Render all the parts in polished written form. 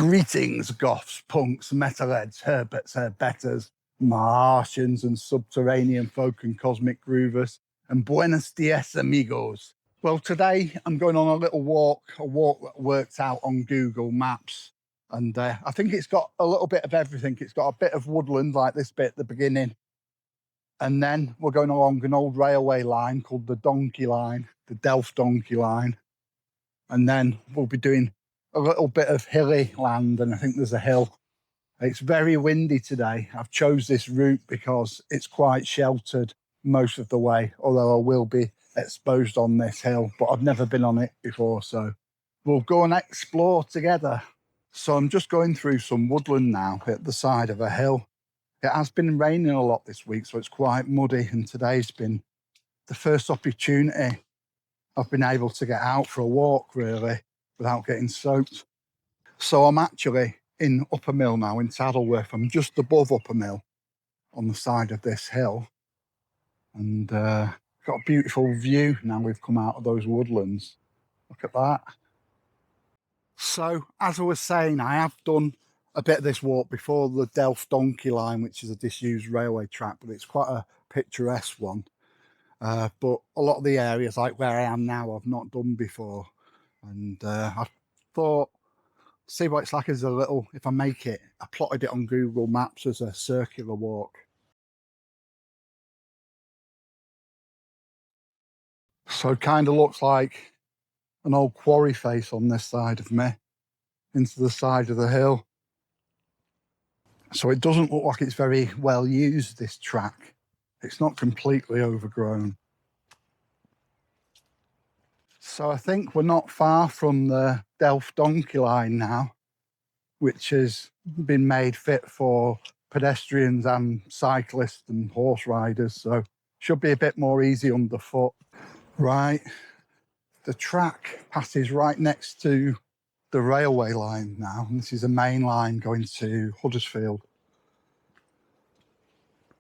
Greetings, goths, punks, metalheads, herberts, herbetters, Martians and subterranean folk and cosmic groovers, and buenos dias, amigos. Well, today I'm going on a little walk, a walk that worked out on Google Maps. And I think it's got a little bit of everything. It's got a bit of woodland, like this bit at the beginning. And then we're going along an old railway line called the Donkey Line, the Delft Donkey Line. And then we'll be doing a little bit of hilly land, and I think there's a hill. It's very windy today. I've chose this route because it's quite sheltered most of the way, although I will be exposed on this hill, but I've never been on it before, so we'll go and explore together. So I'm just going through some woodland now at the side of a hill. It has been raining a lot this week, so it's quite muddy, and today's been the first opportunity I've been able to get out for a walk, really, without getting soaked. So I'm actually in Upper Mill now, in Saddleworth. I'm just above Upper Mill on the side of this hill, and got a beautiful view now we've come out of those woodlands. Look at that. So as I was saying, I have done a bit of this walk before, the Delft Donkey Line, which is a disused railway track, but it's quite a picturesque one. But a lot of the areas, like where I am now, I've not done before. And I thought, see what it's like as a little, if I make it, I plotted it on Google Maps as a circular walk. So it kind of looks like an old quarry face on this side of me, into the side of the hill. So it doesn't look like it's very well used, this track. It's not completely overgrown. So I think we're not far from the Delft Donkey Line now, which has been made fit for pedestrians and cyclists and horse riders, so should be a bit more easy underfoot. Right, the track passes right next to the railway line now, and this is a main line going to Huddersfield.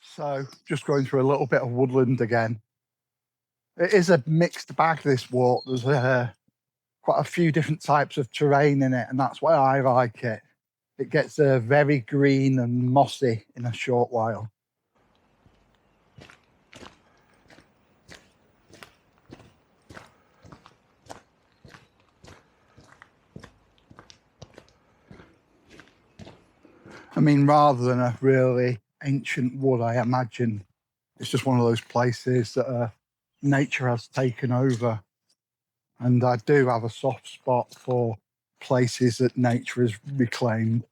So just going through a little bit of woodland again. It is a mixed bag, this walk. There's quite a few different types of terrain in it, and that's why I like it. It gets very green and mossy in a short while. I mean, rather than a really ancient wood, I imagine it's just one of those places that nature has taken over. And I do have a soft spot for places that nature has reclaimed.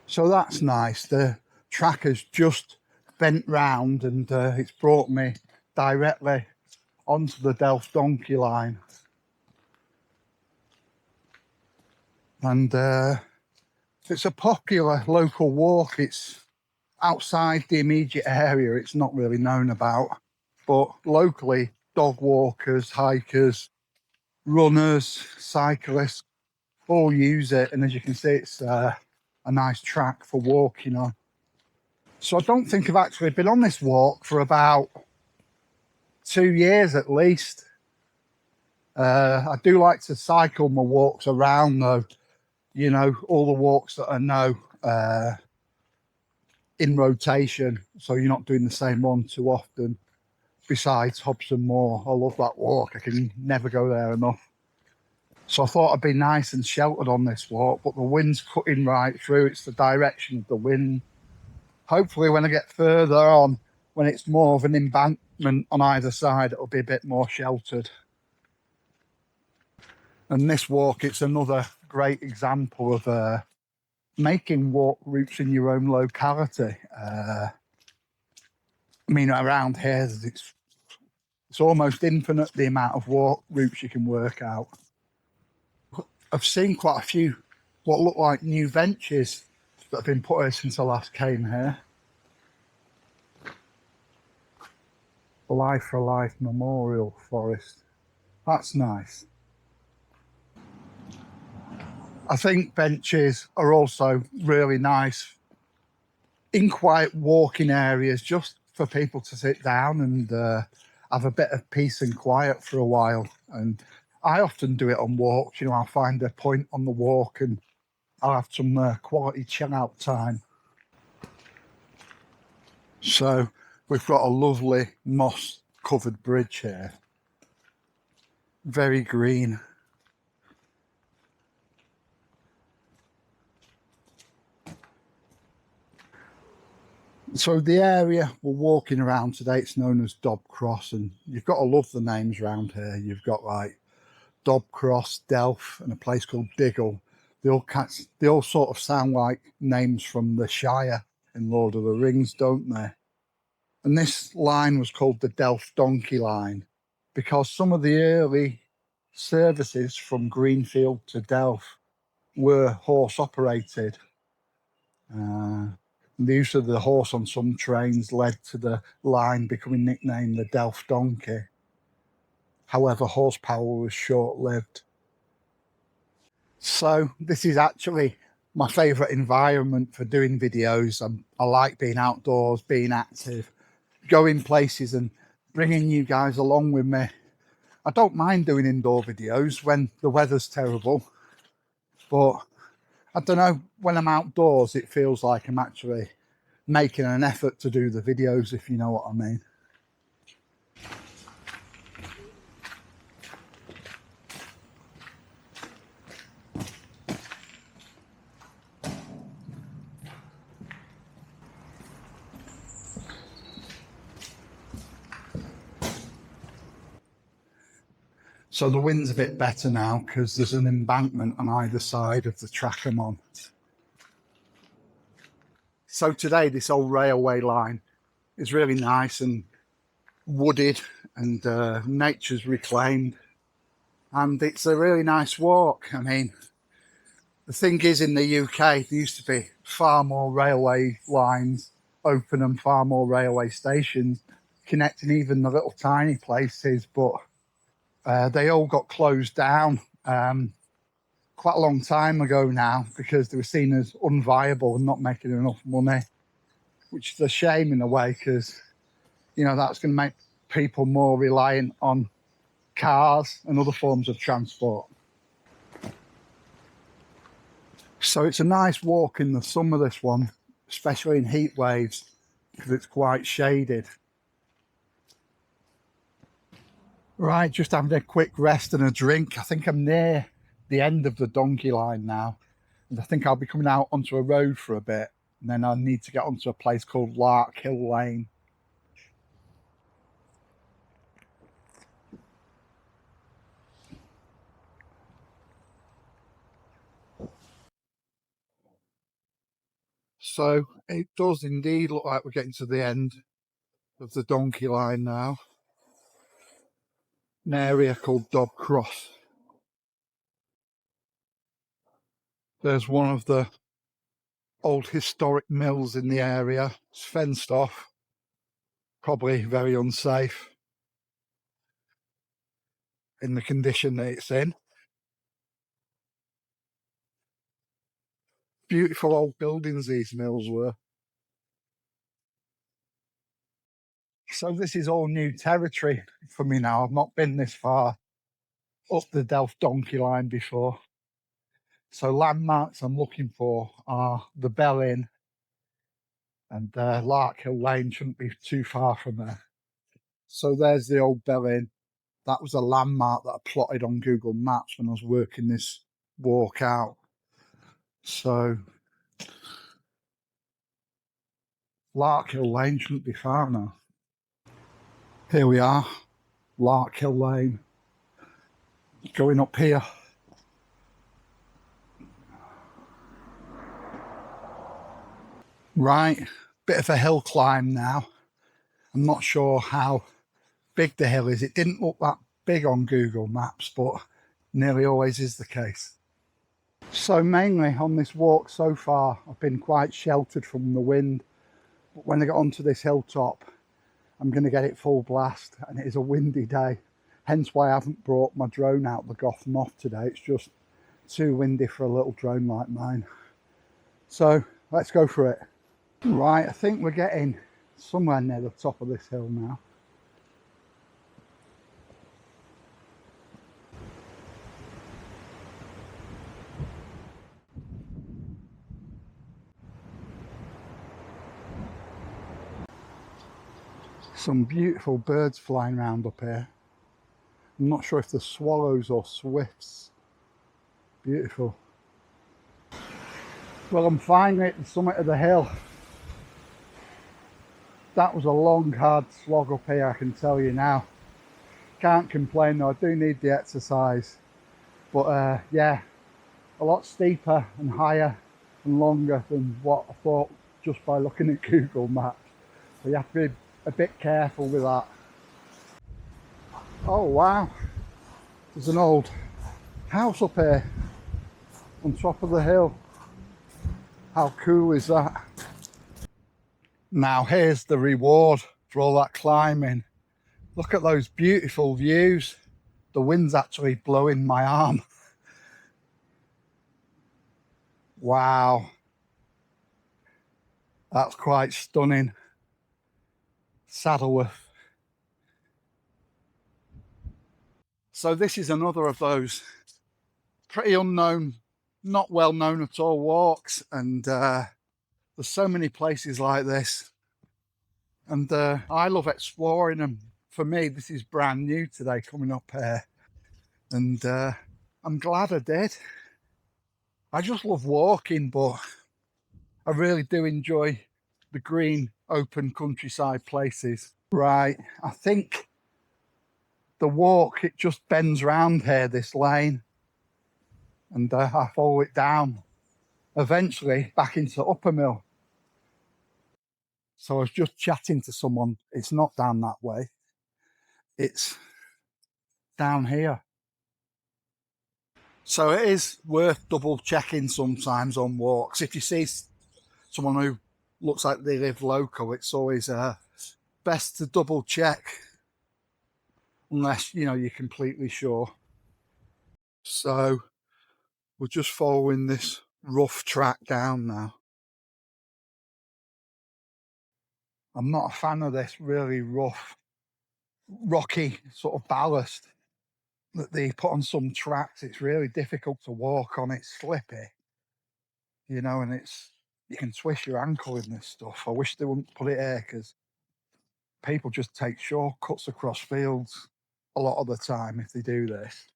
So that's nice. The track has just bent round, and it's brought me directly onto the Delft Donkey Line. And it's a popular local walk. It's outside the immediate area. It's not really known about, but locally, dog walkers, hikers, runners, cyclists all use it. And as you can see, it's a nice track for walking on. So I don't think I've actually been on this walk for about 2 years at least. I do like to cycle my walks around though, you know, all the walks that I know in rotation, so you're not doing the same one too often. Besides Hobson Moor, I love that walk. I can never go there enough. So I thought I'd be nice and sheltered on this walk, but the wind's cutting right through. It's the direction of the wind. Hopefully when I get further on, when it's more of an embankment on either side, it'll be a bit more sheltered. And this walk, it's another great example of making walk routes in your own locality. I mean, around here, it's almost infinite the amount of walk routes you can work out. I've seen quite a few what look like new benches that have been put here since I last came here. Life for Life Memorial Forest. That's nice. I think benches are also really nice in quiet walking areas, just for people to sit down and have a bit of peace and quiet for a while. And I often do it on walks. You know, I'll find a point on the walk and I'll have some quality chill out time. So we've got a lovely moss covered bridge here, very green. So the area we're walking around today, it's known as Dob Cross, and you've got to love the names around here. You've got like Dob Cross, Delph, and a place called Diggle. They all sort of sound like names from the Shire in Lord of the Rings, don't they? And this line was called the Delph Donkey Line because some of the early services from Greenfield to Delph were horse operated. The use of the horse on some trains led to the line becoming nicknamed the Delph Donkey. However, horsepower was short-lived. So this is actually my favourite environment for doing videos. I like being outdoors, being active, going places and bringing you guys along with me. I don't mind doing indoor videos when the weather's terrible, but I don't know, when I'm outdoors it feels like I'm actually making an effort to do the videos, if you know what I mean. So the wind's a bit better now because there's an embankment on either side of the track I'm on. So today this old railway line is really nice and wooded, and nature's reclaimed, and it's a really nice walk. I mean, the thing is, in the UK there used to be far more railway lines open and far more railway stations connecting even the little tiny places, but they all got closed down quite a long time ago now because they were seen as unviable and not making enough money, which is a shame in a way because, you know, that's going to make people more reliant on cars and other forms of transport. So it's a nice walk in the summer, this one, especially in heat waves because it's quite shaded. Right, just having a quick rest and a drink. I think I'm near the end of the donkey line now, and I think I'll be coming out onto a road for a bit, and then I need to get onto a place called Lark Hill Lane. So it does indeed look like we're getting to the end of the donkey line now. An area called Dob Cross. There's one of the old historic mills in the area. It's fenced off, probably very unsafe in the condition that it's in. Beautiful old buildings these mills were. So this is all new territory for me now. I've not been this far up the Delph Donkey Line before. So landmarks I'm looking for are the Bell Inn, and Lark Hill Lane shouldn't be too far from there. So there's the old Bell Inn. That was a landmark that I plotted on Google Maps when I was working this walk out. So Lark Hill Lane shouldn't be far now. Here we are, Lark Hill Lane. Going up here. Right, bit of a hill climb now. I'm not sure how big the hill is. It didn't look that big on Google Maps, but nearly always is the case. So mainly on this walk so far, I've been quite sheltered from the wind. But when I get onto this hilltop, I'm going to get it full blast, and it is a windy day. Hence why I haven't brought my drone out, the Goth Moth, today. It's just too windy for a little drone like mine. So let's go for it. Right, I think we're getting somewhere near the top of this hill now. Some beautiful birds flying around up here. I'm not sure if they're swallows or swifts. Beautiful. Well, I'm finally at the summit of the hill. That was a long, hard slog up here, I can tell you now. Can't complain though, I do need the exercise. But yeah, a lot steeper and higher and longer than what I thought just by looking at Google Maps. So you have to be a bit careful with that. Oh wow, there's an old house up here on top of the hill. How cool is that? Now here's the reward for all that climbing. Look at those beautiful views. The wind's actually blowing my arm. Wow, that's quite stunning. Saddleworth. So this is another of those pretty unknown, not well known at all walks, and there's so many places like this, and I love exploring them. For me, this is brand new today, coming up here, and I'm glad I did. I just love walking, but I really do enjoy the green, open countryside places. Right, I think the walk, it just bends round here, this lane, and I follow it down, eventually back into Uppermill. So I was just chatting to someone. It's not down that way, it's down here. So it is worth double checking sometimes on walks. If you see someone who looks like they live local, it's always best to double check, unless, you know, you're completely sure. So we're just following this rough track down now. I'm not a fan of this really rough, rocky sort of ballast that they put on some tracks. It's really difficult to walk on. It's slippy, you know, and you can twist your ankle in this stuff. I wish they wouldn't put it here, because people just take shortcuts across fields a lot of the time if they do this.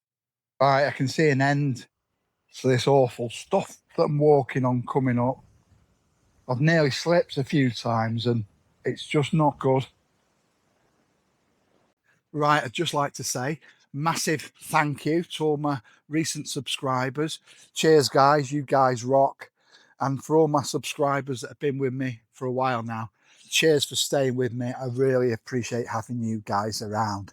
All right, I can see an end to this awful stuff that I'm walking on coming up. I've nearly slipped a few times and it's just not good. Right, I'd just like to say massive thank you to all my recent subscribers. Cheers, guys, you guys rock. And for all my subscribers that have been with me for a while now, cheers for staying with me. I really appreciate having you guys around.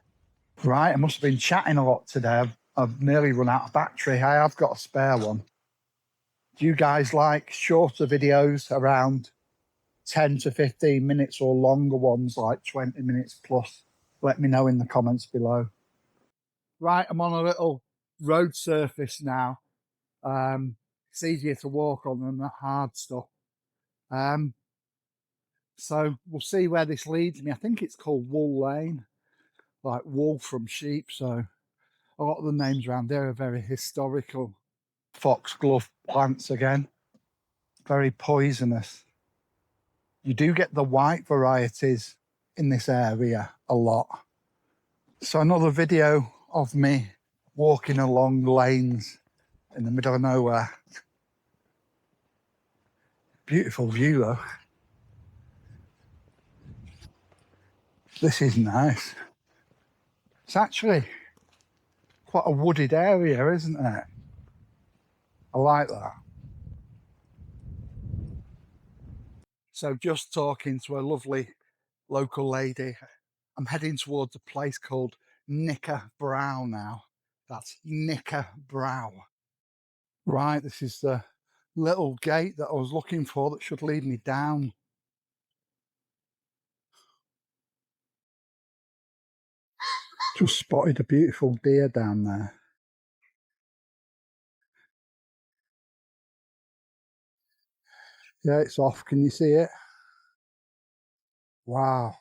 Right, I must have been chatting a lot today. I've nearly run out of battery. I have got a spare one. Do you guys like shorter videos, around 10 to 15 minutes, or longer ones like 20 minutes plus? Let me know in the comments below. Right, I'm on a little road surface now. It's easier to walk on than the hard stuff. So we'll see where this leads me. I think it's called Wool Lane, like wool from sheep. So a lot of the names around there are very historical. Foxglove plants again, very poisonous. You do get the white varieties in this area a lot. So another video of me walking along lanes in the middle of nowhere. Beautiful view though. This is nice. It's actually quite a wooded area, isn't it? I like that. So just talking to a lovely local lady, I'm heading towards a place called Knicker Brow now. That's Knicker Brow. Right, this is the little gate that I was looking for that should lead me down. Just spotted a beautiful deer down there. Yeah, it's off. Can you see it? Wow.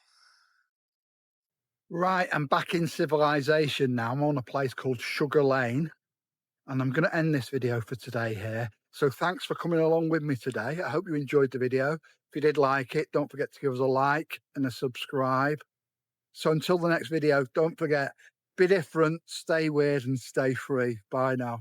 Right, I'm back in civilization now. I'm on a place called Sugar Lane, and I'm going to end this video for today here. So thanks for coming along with me today. I hope you enjoyed the video. If you did like it, don't forget to give us a like and a subscribe. So until the next video, don't forget, be different, stay weird and stay free. Bye now.